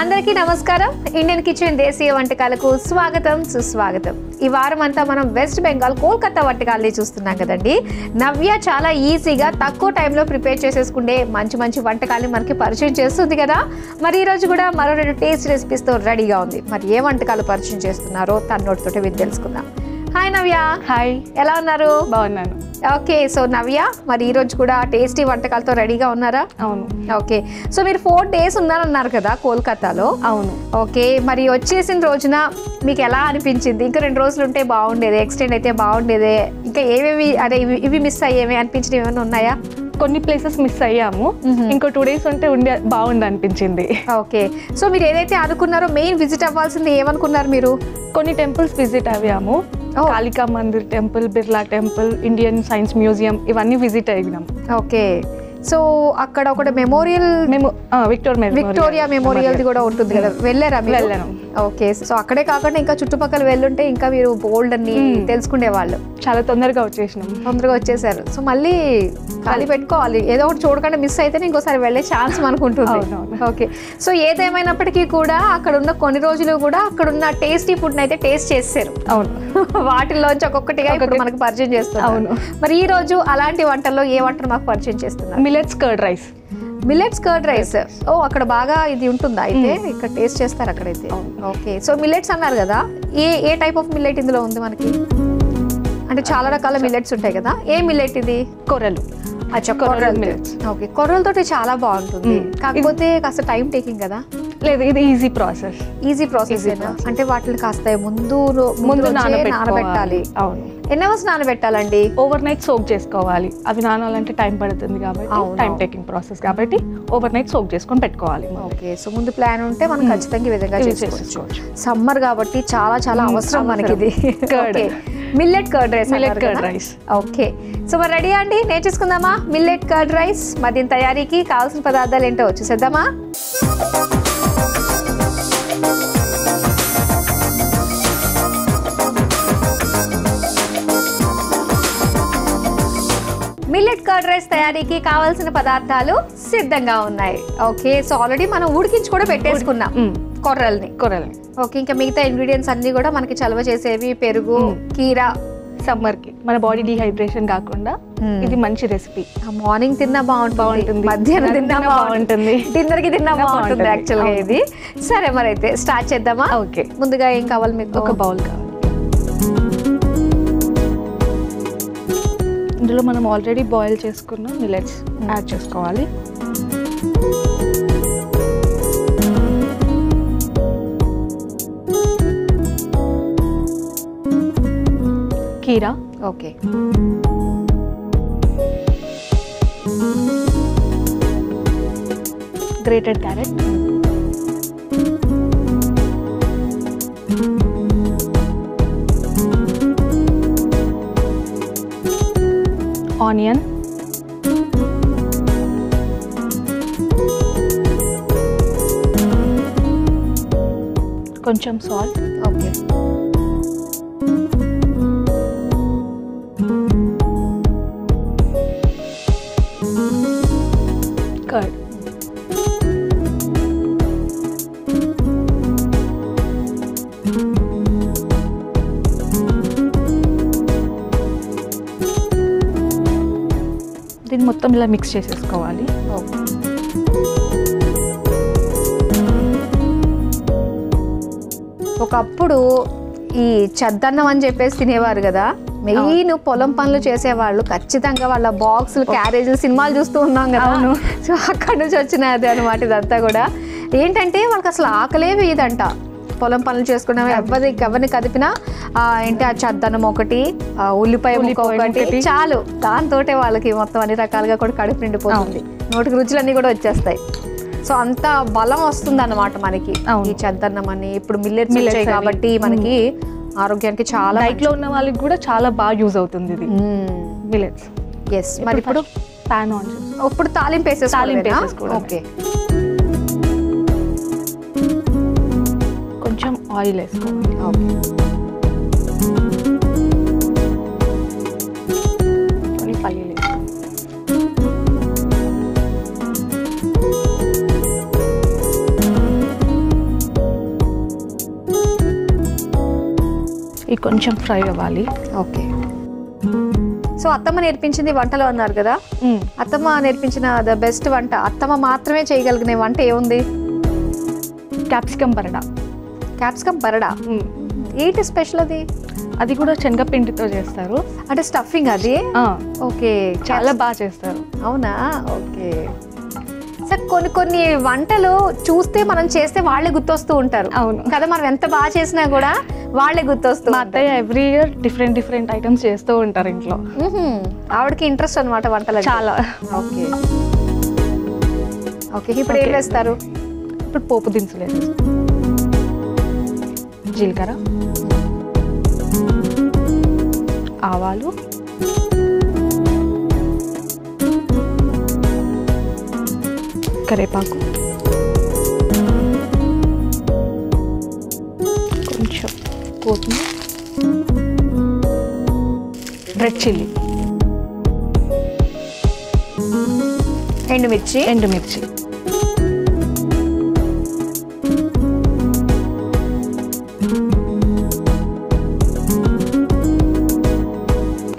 అందరికీ నమస్కారం. Indian kitchen దేశీయ వంటకాలకు స్వాగతం సుస్వాగతం. ఈ వారం అంతా మనం వెస్ట్ బెంగాల్ కోల్కతా వంటకాలని చూస్తున్నాం కదండి. నవ్య చాలా ఈజీగా తక్కువ టైంలో ప్రిపేర్ చేసేసుకుంటే మంచి మంచి వంటకాలని మనకి పరిచయం చేస్తుంది కదా. మరి ఈ రోజు కూడా మరో 2 టేస్ట్ రెసిపీస్తో రెడీగా ఉంది. మరి ఏ వంటకాలు పరిచయం చేస్తున్నారో తన నోటితోటి విని తెలుసుకుందాం. హాయ్ నవ్య. హాయ్, ఎలా ఉన్నారు? బాగున్నాను. ఓకే, సో నవ్య మరి ఈ రోజు కూడా టేస్టీ వంటకాలతో రెడీగా ఉన్నారా? అవును. ఓకే, సో మీరు 4 days ఉన్నారన్నారు కదా కోల్కతాలో. అవును. ఓకే, మరి వచ్చేసిన రోజున మీకు ఎలా అనిపించింది? ఇంకా 2 రోజులు ఉంటే బాగుండేది, ఎక్స్టెండ్ అయితే బాగుండేది, ఇంకా ఏవేవి అదే ఇవి మిస్ అయ్యేవి అనిపించినవి ఏమైనా ఉన్నాయా? కొన్ని ప్లేసెస్ మిస్ అయ్యాము. ఇంకో 2 days ఉంటే బాగుంది అనిపించింది. ఓకే, సో మీరు ఏదైతే అనుకున్నారో మెయిన్ విజిట్ అవ్వాల్సింది ఏమనుకున్నారు మీరు? కొన్ని టెంపుల్స్ విజిట్ అయ్యాము. Kalika Mandir temple, Birla temple, Indian science museum, ఇవన్నీ విజిట్ అయ్యాం. ఓకే, సో అక్కడ ఒక మెమోరియల్, మేము విక్టోరియా మెమోరియల్ కూడా ఉంటుంది కదా, వెళ్ళారా? వెళ్ళాను. ఓకే, సో అక్కడే కాకుండా ఇంకా చుట్టుపక్కల వెళ్ళుంటే ఇంకా మీరు బోల్డ్ అన్ని తెలుసుకునే వాళ్ళు. చాలా తొందరగా వచ్చేసారు. సో మళ్ళీ ఖాళీ పెట్టుకోవాలి, ఏదో ఒకటి చూడకుండా మిస్ అయితేనే ఇంకోసారి వెళ్ళే ఛాన్స్ మనకు ఉంటుంది. ఓకే, సో ఏదేమైనప్పటికీ కూడా అక్కడ ఉన్న కొన్ని రోజులు కూడా అక్కడ ఉన్న టేస్టీ ఫుడ్ అయితే టేస్ట్ చేశారు. అవును. వాటిల్లోంచి ఒక్కొక్కటిగా ఇప్పుడు మనకు పరిచయం చేస్తున్నారు. అవును. మరి ఈ రోజు అలాంటి వంటల్లో ఏ వంటలు మాకు పరిచయం చేస్తున్నారు? Millets curd rice. Millets curd rice. ఓ, అక్కడ బాగా ఇది ఉంటుందా అయితే? ఇక్కడ టేస్ట్ చేస్తారు అక్కడైతే. ఓకే, సో మిల్లెట్స్ అన్నారు కదా, ఏ టైప్ ఆఫ్ మిల్లెట్ ఇందులో ఉంది మనకి? అంటే చాలా రకాల మిల్లెట్స్ ఉంటాయి కదా, ఏ మిల్లెట్ ఇది? కొర్రలు. ఓకే, కొర్రలతోటి చాలా బాగుంటుంది, కాకపోతే కాస్త టైం టేకింగ్ కదా. లేదు, ఇది ఈజీ ప్రాసెస్. అంటే వాటిని కాస్త ముందు నానబెట్టాలి. అవును. ఎన్ని అవర్స్ నానబెట్టాలండి? ఓవర్ నైట్ సోక్ చేసుకోవాలి. అవి నానాలంటే టైం పడుతుంది కాబట్టి, టైం టేకింగ్ ప్రాసెస్ కాబట్టి ఓవర్ నైట్ సోక్ చేసుకొని పెట్టుకోవాలి. ఓకే, సో ముందు ప్లాన్ ఉంటే మనం ఖచ్చితంగా ఈ విధంగా చేసుకోవచ్చు. సమ్మర్ కాబట్టి చాలా చాలా అవసరం మనకి ఇది. Millet curd rice. Okay, so మరి రెడీ అండి, నేర్చేసుకుందామా మిల్లెట్ కర్డ్ రైస్? మరి దీని తయారీకి కావాల్సిన పదార్థాలు ఏంటో చూసేద్దామా? మిల్లెట్ కర్డ్ రైస్ తయారీకి కావాల్సిన పదార్థాలు సిద్ధంగా ఉన్నాయి. ఓకే, సో ఆల్రెడీ మనం ఉడికించి కూడా పెట్టేసుకున్నాం కొర్రల్ని. ఓకే, ఇంకా మిగతా ఇంగ్రీడియంట్స్ అన్ని కూడా మనకి చలవ చేసేవి, పెరుగు, కీరా. సమ్మర్ కి మన బాడీ డిహైడ్రేషన్ కాకుండా ఇది మంచి రెసిపీ. మార్నింగ్ తిన్నా బాగుంటుంది, మధ్యాహ్నం తిన్నా బాగుంటుంది, డిన్నర్ కి తిన్నా బాగుంటుంది యాక్చువల్గా ఇది. సరే, మరి అయితే స్టార్ట్ చేద్దామా? ఓకే, ముందుగా ఏం కావాలి మీకు? ఒక బౌల్ కావాలి. ఇందులో మనం ఆల్రెడీ బాయిల్ చేసుకున్న మిల్లెట్స్ యాడ్ చేసుకోవాలి. కీరా. ఓకే, గ్రేటెడ్ క్యారెట్, ఆనియన్, కొంచెం సాల్ట్. Okay, curd. దీన్ని మొత్తం ఇలా మిక్స్ చేసేసుకోవాలి. ఒకప్పుడు ఈ చద్దన్నం అని చెప్పేసి తినేవారు కదా, మెయిన్ పొలం పనులు చేసేవాళ్ళు ఖచ్చితంగా వాళ్ళ బాక్సులు, క్యారేజీలు, సినిమాలు చూస్తూ ఉన్నాం కదా. సో అక్కడి నుంచి వచ్చినది అనమాట ఇదంతా కూడా. ఏంటంటే వాళ్ళకి అసలు ఆకలే వేయదంట. పొలం పనులు చేసుకున్నాం, ఎవరిని కదిపినా ఏంటి ఆ చద్దన్నం ఒకటి, ఉల్లిపాయ ఒకటి చాలు, దాంతో వాళ్ళకి మొత్తం అన్ని రకాలుగా కూడా కడుపు నిండిపోతుంది, నోటికి రుచులన్నీ కూడా వచ్చేస్తాయి. సో అంత బలం వస్తుంది అన్నమాట మనకి ఈ చద్దన్నం అని. ఇప్పుడు మిల్లెట్స్ వచ్చాయి కాబట్టి మనకి ఆరోగ్యానికి చాలా, డైట్ లో ఉన్న వాళ్ళకి కూడా చాలా బాగా యూజ్ అవుతుంది ఇది మిల్లెట్స్. ఎస్, మరి ఇప్పుడు పాన్ ఆన్ చేసి ఇప్పుడు తాలింపు వేసేసుకోవాలి. ఓకే, కొంచెం ఆయిల్ వేసుకోవాలి. ఓకే, కొన్ని పల్లీలు వేసుకోవాలి. ఇది కొంచెం ఫ్రై అవ్వాలి. ఓకే. సో అత్తమ్మ నేర్పించింది వంటలు అన్నారు కదా, అత్తమ్మ నేర్పించిన ద బెస్ట్ వంట, అత్తమ్మ మాత్రమే చేయగలిగిన వంట ఏముంది? క్యాప్సికమ్ బరడా. క్యాప్సికమ్ బరడా ఏంటి స్పెషల్ అది? అది కూడా శనగపిండితో చేస్తారు. అంటే స్టఫింగ్ అది? ఓకే, చాలా బాగా చేస్తారు. అవునా? ఓకే. సార్ కొన్ని కొన్ని వంటలు చూస్తే మనం చేస్తే వాళ్ళే గుర్తొస్తూ ఉంటారు. అవును కదా, మనం ఎంత బాగా చేసినా కూడా వాళ్ళే గుర్తొస్తూ. మా అత్తయ్య ఎవ్రీ ఇయర్ డిఫరెంట్ ఐటమ్స్ చేస్తూ ఉంటారు ఇంట్లో. ఆవిడకి ఇంట్రెస్ట్ అనమాట వంటలు చాలా. Okay okay. ఇప్పుడు ఏం వేస్తారు? ఇప్పుడు పోపు దినుసులు వేసేస్తాం. జీలకర్ర, ఆవాలు, కరివేపాకు, కొంచెం కొత్తిమీర, రెడ్ చిల్లీ, ఎండుమిర్చి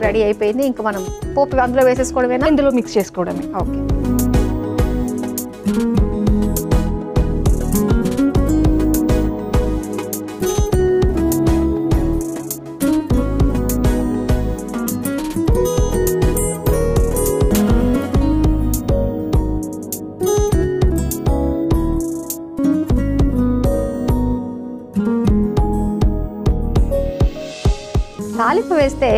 రెడీ అయిపోయింది. ఇంకా మనం పోపు అందులో వేసేసుకోవడమేనా? ఇందులో మిక్స్ చేసుకోవడమే. ఓకే. తాలింపు వేస్తే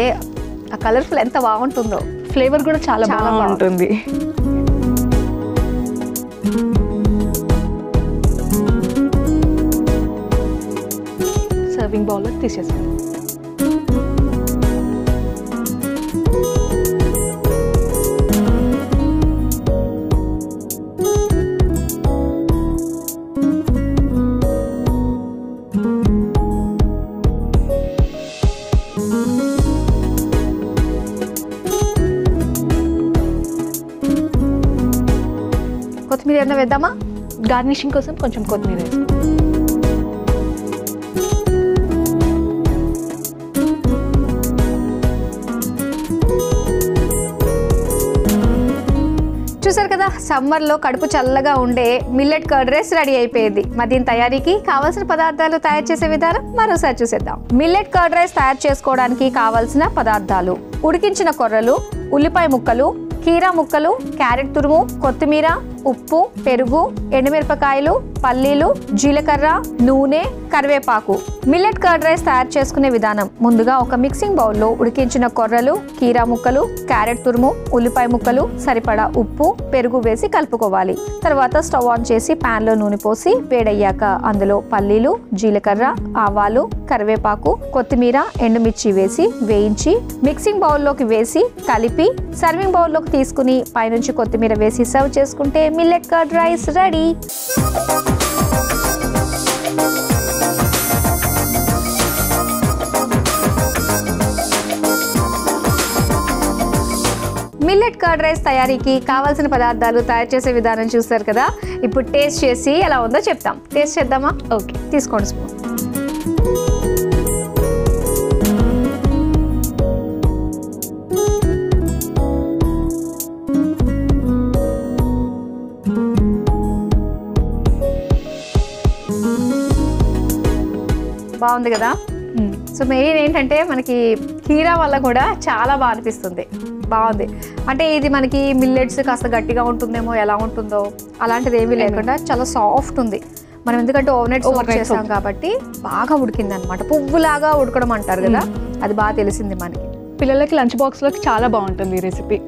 ఆ కలర్ఫుల్ ఎంత బాగుంటుందో, ఫ్లేవర్ కూడా చాలా బాగుంటుంది. సర్వింగ్ బౌల్లో తీసేస్తాం. కొత్తిమీర ఏమైనా వేద్దామా? గార్నిషింగ్ కోసం కొంచెం కొత్తిమీర వేసుకో. చూసారు కదా, సమ్మర్లో కడుపు చల్లగా ఉండే మిల్లెట్ కర్డ్ రైస్ రెడీ అయిపోయింది. మరి దీని తయారీకి కావాల్సిన పదార్థాలు, తయారు చేసే విధానం మరోసారి చూసేద్దాం. మిల్లెట్ కర్డ్ రైస్ తయారు చేసుకోవడానికి కావాల్సిన పదార్థాలు: ఉడికించిన కొర్రలు, ఉల్లిపాయ ముక్కలు, కీరా ముక్కలు, క్యారెట్ తురుము, కొత్తిమీర, ఉప్పు, పెరుగు, ఎండుమిరపకాయలు, పల్లీలు, జీలకర్ర, నూనె, కరివేపాకు. మిల్లెట్ కర్డ్ రైస్ తయారు చేసుకునే విధానం: ముందుగా ఒక మిక్సింగ్ బౌల్లో ఉడికించిన కొర్రలు, కీరా ముక్కలు, క్యారెట్ తురుము, ఉల్లిపాయ ముక్కలు, సరిపడా ఉప్పు, పెరుగు వేసి కలుపుకోవాలి. తర్వాత స్టవ్ ఆన్ చేసి పాన్ లో నూనె పోసి వేడయ్యాక అందులో పల్లీలు, జీలకర్ర, ఆవాలు, కరివేపాకు, కొత్తిమీర, ఎండుమిర్చి వేసి వేయించి మిక్సింగ్ బౌల్లోకి వేసి కలిపి సర్వింగ్ బౌల్లోకి తీసుకుని పైనుంచి కొత్తిమీర వేసి సర్వ్ చేసుకుంటే millet curd rice ready. Millet curd rice తయారీకి కావాల్సిన పదార్థాలు, తయారు చేసే విధానం చూస్తారు కదా. ఇప్పుడు టేస్ట్ చేసి ఎలా ఉందో చెప్తాం. టేస్ట్ చేద్దామా? ఓకే, తీసుకోండి స్పూన్. బాగుంది కదా. సో మెయిన్ ఏంటంటే మనకి కీరా వల్ల కూడా చాలా బాగా అనిపిస్తుంది. బాగుంది. అంటే ఇది మనకి మిల్లెట్స్ కాస్త గట్టిగా ఉంటుందేమో, ఎలా ఉంటుందో అలాంటిది ఏమీ లేకుండా చాలా సాఫ్ట్ ఉంది. మనం ఎందుకంటే ఓవర్నైట్ సోక్ చేసాం కాబట్టి బాగా ఉడికింది అనమాట. పువ్వులాగా ఉడకడం అంటారు కదా, అది బాగా తెలిసింది మనకి. పిల్లలకి లంచ్ బాక్స్ లోకి చాలా బాగుంటుంది ఈ రెసిపీ.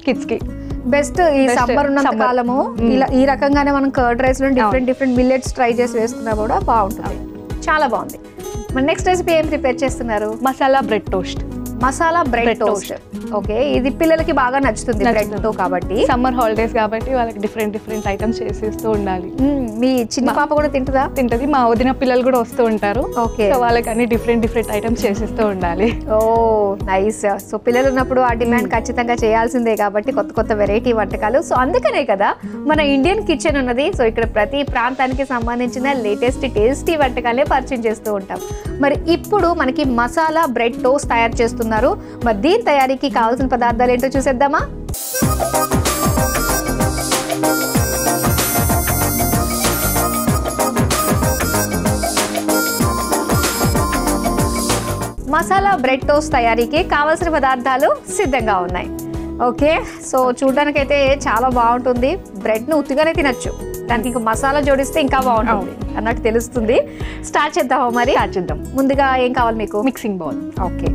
కిడ్స్ కి బెస్ట్. ఈ సమ్మర్ ఉన్నంత కాలము ఇలా ఈ రకంగానే మనం కర్డ్ రైస్ లో డిఫరెంట్ మిల్లెట్స్ ట్రై చేసి వేసుకున్నా కూడా బాగుంటుంది. చాలా బాగుంది. మన నెక్స్ట్ రెసిపీ ఏం ప్రిపేర్ చేస్తున్నారు? Masala bread toast. Masala bread toast. Okay, ఇది పిల్లలకి బాగా నచ్చుతుంది బ్రెడ్ తో కాబట్టి. సమ్మర్ హాలిడేస్ కాబట్టి వాళ్ళకి డిఫరెంట్ ఐటమ్స్ చేసేస్తూ ఉండాలి. మీ చిన్న పాప కూడా తింటుందా? తింటది. మా వదిన పిల్లలు కూడా వస్తూ ఉంటారు. ఓకే, సో వాళ్ళకి అన్ని డిఫరెంట్ ఐటమ్స్ చేసేస్తూ ఉండాలి. ఓ నైస్. సో పిల్లలు ఉన్నప్పుడు ఆ డిమాండ్ ఖచ్చితంగా చేయాల్సిందే కాబట్టి కొత్త వెరైటీ వంటకాలు. సో అందుకనే కదా మన ఇండియన్ కిచెన్ ఉన్నది. సో ఇక్కడ ప్రతి ప్రాంతానికి సంబంధించిన లేటెస్ట్ టేస్టీ వంటకాలే పరిచయం చేస్తూ ఉంటాం. మరి ఇప్పుడు మనకి మసాలా బ్రెడ్ టోస్ట్ తయారు చేస్తున్నారు. మరి దీని తయారీకి కావాల్సిన పదార్థాలు ఏంటో చూసేద్దామా? మసాలా బ్రెడ్ టోస్ట్ తయారీకి కావాల్సిన పదార్థాలు సిద్ధంగా ఉన్నాయి. ఓకే, సో చూడడానికైతే చాలా బాగుంటుంది. బ్రెడ్ను ఉత్తిగానే తినచ్చు, దానికి ఇంకా మసాలా జోడిస్తే ఇంకా బాగుంటుంది అన్నట్టు తెలుస్తుంది. స్టార్ట్ చేద్దామా? మరి స్టార్ట్ చేద్దాం. ముందుగా ఏం కావాలి మీకు? Mixing bowl. ఓకే,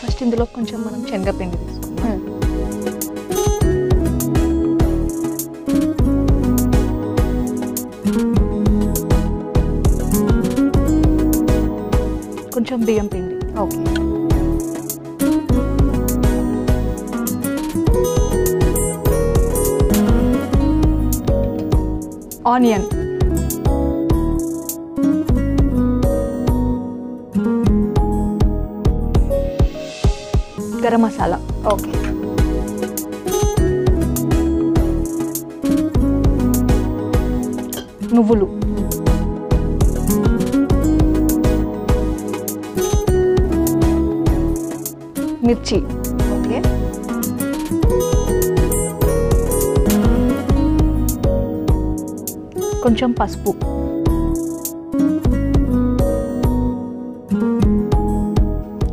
ఫస్ట్ ఇందులో కొంచెం మనం శనగపిండి తీసుకుందాం. కొంచెం బియ్యం పిండి. Okay, onion, garam masala. Okay, నువ్వులు, మిర్చి, ఓకే, కొంచెం పసుపు,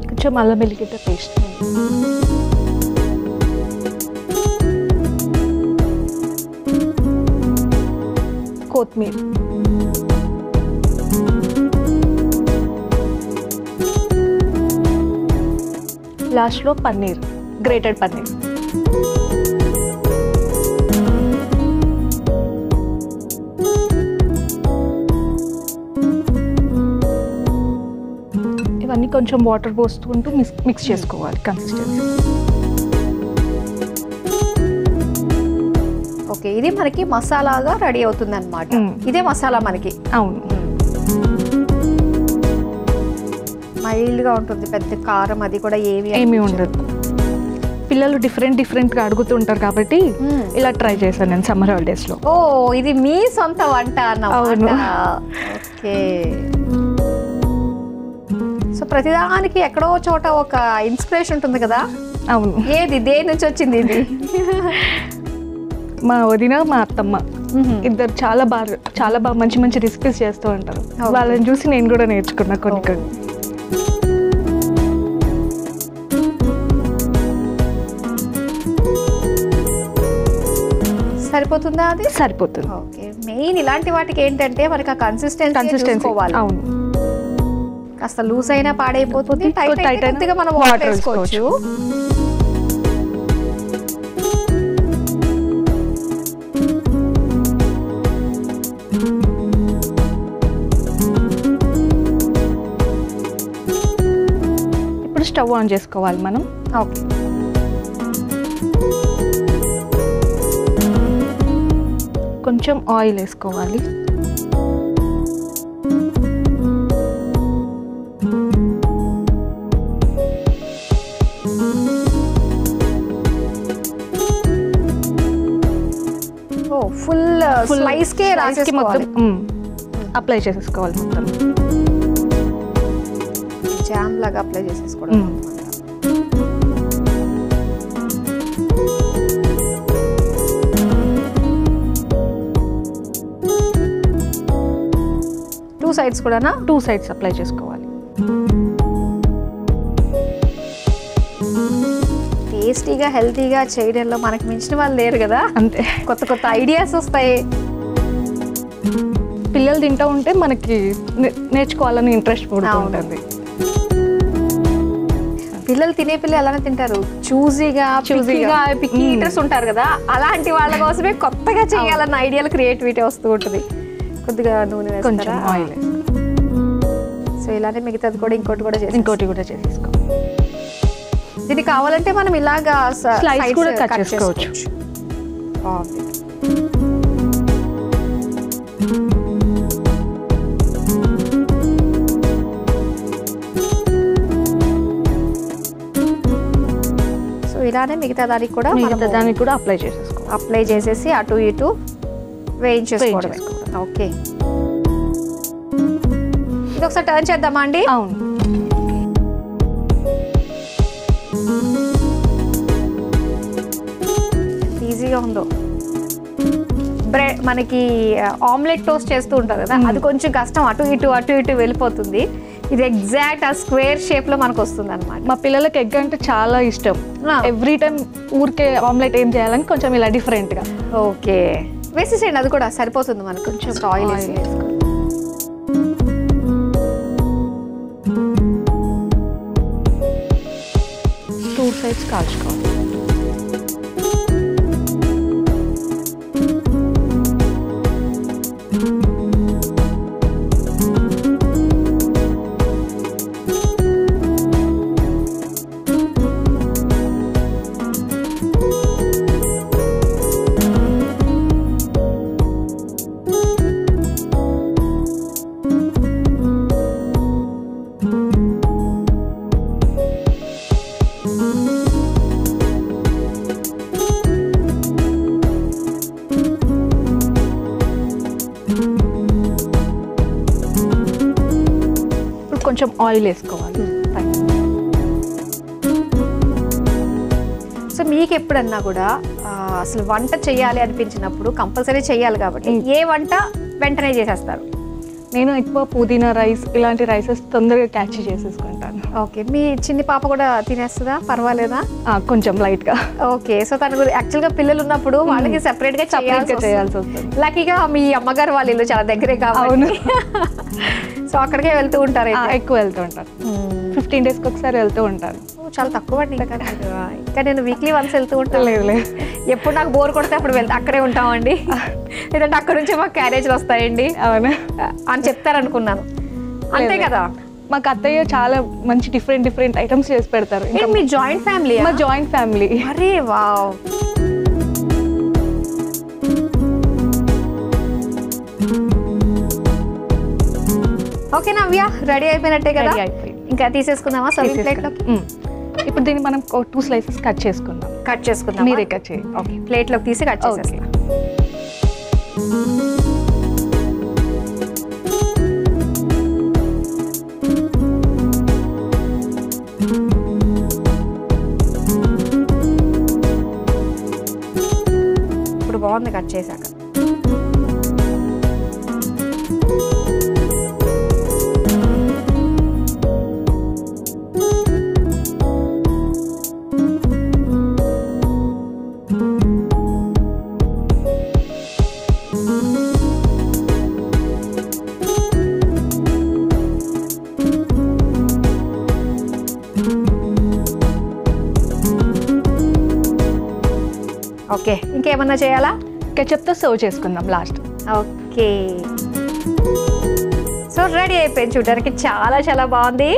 కొంచెం అల్లం వెల్లిగడ్డ పేస్ట్, కొత్తిమీర, లాస్ట్లో పన్నీర్, గ్రేటెడ్ పన్నీర్. ఇవన్నీ కొంచెం వాటర్ పోసుకుంటూ మిక్స్ చేసుకోవాలి కన్సిస్టెన్సీ. ఓకే, ఇది మనకి మసాలాగా రెడీ అవుతుంది అనమాట. ఇదే మసాలా మనకి. అవును, మైల్డ్గా ఉంటుంది, పెద్ద కారం అది కూడా ఏమీ ఉండదు. పిల్లలు డిఫరెంట్గా అడుగుతుంటారు కాబట్టి ఇలా ట్రై చేశాను నేను సమ్మర్ హాలిడేస్లో. ఓ, ఇది మీ సొంత వంట అన్నమాట. ఓకే, సో ప్రతిదానికి ఎక్కడో చోట ఒక ఇన్స్పిరేషన్ ఉంటుంది కదా. అవును. ఏది దేని నుంచి వచ్చింది ఇది? మా వదిన మా అత్తమ్మ ఇద్దరు చాలా బాగా మంచి రెసిపీస్ చేస్తూ ఉంటారు. వాళ్ళని చూసి నేను కూడా నేర్చుకున్నా కొన్ని. సరిపోతుందా? అది సరిపోతుంది. ఓకే, మెయిన్ ఇలాంటి వాటికి ఏంటంటే మనకి ఆ కన్సిస్టెన్సీ అవును. కాస్త లూజ్ అయినా పాడైపోతుంది, టైట్ అయినా మనం వాటర్ వేసుకోవచ్చు. ఇప్పుడు స్టవ్ ఆన్ చేసుకోవాలి మనం. ఓకే, కొంచెం ఆయిల్ వేసుకోవాలి. ఫుల్ స్లైస్ కే మొత్తం అప్లై చేసేసుకోవాలి. మొత్తం జామ్ లాగా అప్లై చేసేసుకోవడం. టూ సైడ్స్ కూడానా? 2 సైడ్స్ అప్లై చేసుకోవాలి. టేస్టీగా హెల్తీగా చేయడంలో మనకు మించిన వాళ్ళు లేరు కదా. అంతే, కొత్త ఐడియాస్ వస్తాయి. పిల్లలు తింటూ ఉంటే మనకి నేర్చుకోవాలని ఇంట్రెస్ట్ కూడా ఉంటుంది. పిల్లలు తినే పిల్లలు అలానే తింటారు, చూజీగా పిక్కీ ఈటర్స్ ఉంటారు కదా. అలాంటి వాళ్ళ కోసమే కొత్తగా చేయాలన్న ఐడియాలు క్రియేటివిటీ వస్తూ ఉంటుంది. కొద్దిగా నూనె కొంచెం ఆయిల్. సో సో ఇలానే మిగతాది కూడా ఇంకోటి కూడా చేసేసుకో. ఇది కావాలంటే మనం ఇలాగా స్లైస్ కూడా కట్ చేసుకోవచ్చు. సో ఇలానే మిగతా దానికి కూడా అప్లై చేసేసి అటు ఇటు వేయించేసుకోవడమే. ఓకే, ఇది ఒకసారి టర్న్ చేద్దామా అండి? అవును. ఈజీగా ఉందో. బ్రెడ్ మనకి ఆమ్లెట్ టోస్ట్ చేస్తూ ఉంటారు కదా, అది కొంచెం కష్టం, అటు ఇటు వెళ్ళిపోతుంది. ఇది ఎగ్జాక్ట్ ఆ స్క్వేర్ షేప్ లో మనకు వస్తుంది అనమాట. మా పిల్లలకి ఎగ్ అంటే చాలా ఇష్టం. ఎవ్రీ టైం ఊరికే ఆమ్లెట్ ఏం చేయాలని కొంచెం ఇలా డిఫరెంట్ గా. ఓకే, వేసేసేయండి, అది కూడా సరిపోతుంది మనకు. కొంచెం ఆయిల్ వేసి 2 sides కాల్చుకోవాలి. కొంచెం ఆయిల్ వేసుకోవాలి. సో మీకు ఎప్పుడన్నా కూడా అసలు వంట చేయాలి అనిపించినప్పుడు కంపల్సరీ చేయాలి కాబట్టి ఏ వంట వెంటనే చేసేస్తారు? నేను ఎక్కువ పుదీనా రైస్ ఇలాంటి రైసెస్ తొందరగా క్యాచ్ చేసేసుకుంటాను. ఓకే, మీ చిన్ని పాప కూడా తినేస్తుందా? పర్వాలేదా? కొంచెం లైట్ గా. ఓకే, సో తన యాక్చువల్ గా పిల్లలు ఉన్నప్పుడు వాళ్ళకి సెపరేట్ గా చేయాల్సి వస్తుంది. లక్కీగా మీ అమ్మగారు వాళ్ళ ఇల్లు చాలా దగ్గరే కావాలి, సో అక్కడికే వెళ్తూ ఉంటారు. ఎక్కువ వెళ్తూ ఉంటారు, 15 days ఒకసారి వెళ్తూ ఉంటారు. చాలా తక్కువ అండి. ఇంకా నేను వీక్లీ వన్స్ వెళ్తూ ఉంటాను. లేదు, ఎప్పుడు నాకు బోర్ కొడితే అప్పుడు అక్కడే ఉంటామండి. లేదంటే అక్కడ నుంచి మాకు క్యారేజ్లు వస్తాయండి. అవునా అని చెప్తారనుకున్నాను. అంతే కదా. మాకు అత్తయ్య చాలా మంచి డిఫరెంట్ ఐటమ్స్ చేసి పెడతారు. మీ జాయింట్ ఫ్యామిలీ? మా జాయింట్ ఫ్యామిలీ. అరే వావ్. ఓకే నవ్య, రెడీ అయిపోయినట్టే కదా? ఇంకా తీసేసుకుందామా సర్వింగ్ ప్లేట్ లోకి? ఇప్పుడు దీన్ని మనం 2 slices కట్ చేసుకుందాం. మీరే కట్ చేయండి. ఓకే, ప్లేట్ లోకి తీసి కట్ చేసేస్తాం. ఇప్పుడు బాగుంది కట్ చేశాక. ఓకే, ఇంకేమన్నా చేయాలా? కెచప్తో సర్వ్ చేసుకుందాం లాస్ట్. ఓకే, సో రెడీ అయిపోయింది. చూడడానికి చాలా బాగుంది.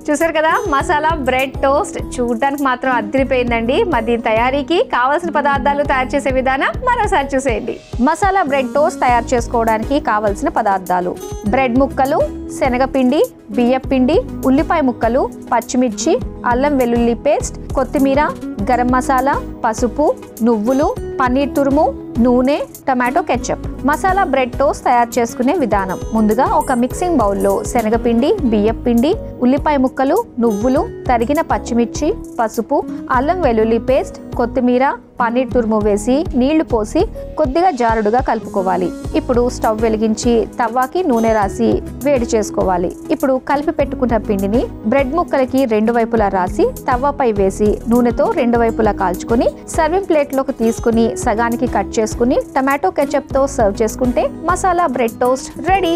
చూసారు కదా, మసాలా బ్రెడ్ టోస్ట్ చూడడానికి మాత్రం అదిరిపోయిందండి. మరి దీని తయారీకి కావాల్సిన పదార్థాలు తయారు చేసే విధానం మరోసారి చూసేయండి. మసాలా బ్రెడ్ టోస్ట్ తయారు చేసుకోవడానికి కావలసిన పదార్థాలు: బ్రెడ్ ముక్కలు, శనగపిండి, బియ్యపిండి, ఉల్లిపాయ ముక్కలు, పచ్చిమిర్చి, అల్లం వెల్లుల్లి పేస్ట్, కొత్తిమీర, గరం మసాలా, పసుపు, నువ్వులు, పన్నీర్ తురుము, నూనె, tomato ketchup. Masala bread toast తయారు చేసుకునే విధానం: ముందుగా ఒక మిక్సింగ్ బౌల్లో శనగపిండి, బియ్యపిండి, ఉల్లిపాయ ముక్కలు, నువ్వులు, తరిగిన పచ్చిమిర్చి, పసుపు, అల్లం వెల్లుల్లి పేస్ట్, కొత్తిమీర, పన్నీర్ తురుము వేసి నీళ్లు పోసి కొద్దిగా జారుడుగా కలుపుకోవాలి. ఇప్పుడు స్టవ్ వెలిగించి తవ్వాకి నూనె రాసి వేడి చేసుకోవాలి. ఇప్పుడు కలిపి పెట్టుకున్న పిండిని బ్రెడ్ ముక్కలకి 2 వైపులా రాసి తవ్వపై వేసి నూనెతో 2 వైపులా కాల్చుకొని సర్వింగ్ ప్లేట్లోకి తీసుకుని సగానికి కట్ చేసుకుని టమాటో కెచప్తో సర్వ్ చేసుకుంటే masala bread toast ready.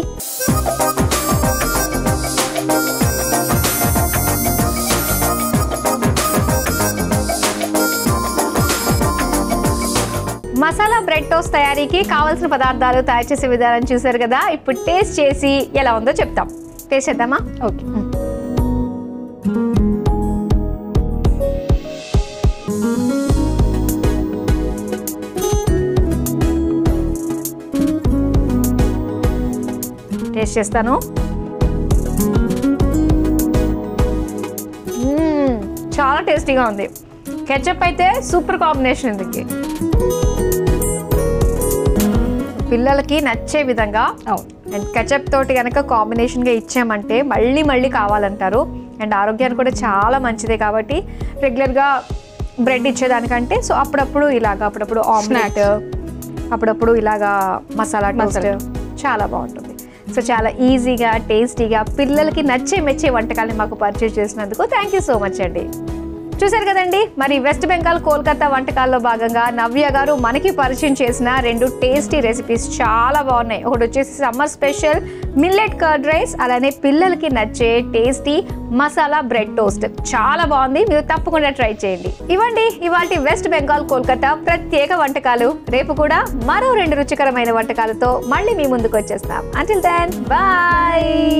Masala bread toast తయారీకి కావాల్సిన పదార్థాలు తయారు చేసే విధానం చూసారు కదా. ఇప్పుడు టేస్ట్ చేసి ఎలా ఉందో చెప్తాం. టేస్ట్ చేద్దామా? ఓకే. టేస్ట్ చేస్తాను. చాలా టేస్టీగా ఉంది. కెచప్ అయితే సూపర్ కాంబినేషన్ దీనికి. పిల్లలకి నచ్చే విధంగా అండ్ కెచప్ తోటి కనుక కాంబినేషన్గా ఇచ్చామంటే మళ్ళీ మళ్ళీ కావాలంటారు. అండ్ ఆరోగ్యానికి కూడా చాలా మంచిదే కాబట్టి రెగ్యులర్గా బ్రెడ్ ఇచ్చేదానికంటే సో అప్పుడప్పుడు ఇలాగా, అప్పుడప్పుడు ఆమ్లెట్, అప్పుడప్పుడు ఇలాగా మసాలా టోస్ట్ చాలా బాగుంటుంది. సో చాలా ఈజీగా టేస్టీగా పిల్లలకి నచ్చే మెచ్చే వంటకాలని మాకు పర్చేస్ చేసినందుకు థ్యాంక్ యూ సో మచ్ అండి. చూశారు కదండి, మరి వెస్ట్ బెంగాల్ కోల్కతా వంటకాల్లో భాగంగా నవ్య గారు మనకి పరిచయం చేసిన 2 టేస్టీ రెసిపీస్ చాలా బాగున్నాయి. ఒకటి వచ్చేసి summer special millet curd rice, అలానే పిల్లలకి నచ్చే టేస్టీ మసాలా బ్రెడ్ టోస్ట్ చాలా బాగుంది. మీరు తప్పకుండా ట్రై చేయండి. ఇవ్వండి ఇవాల్టి వెస్ట్ బెంగాల్ కోల్కతా ప్రత్యేక వంటకాలు. రేపు కూడా మరో 2 రుచికరమైన వంటకాలతో మళ్ళీ మీ ముందుకు వచ్చేస్తాం. Until then bye.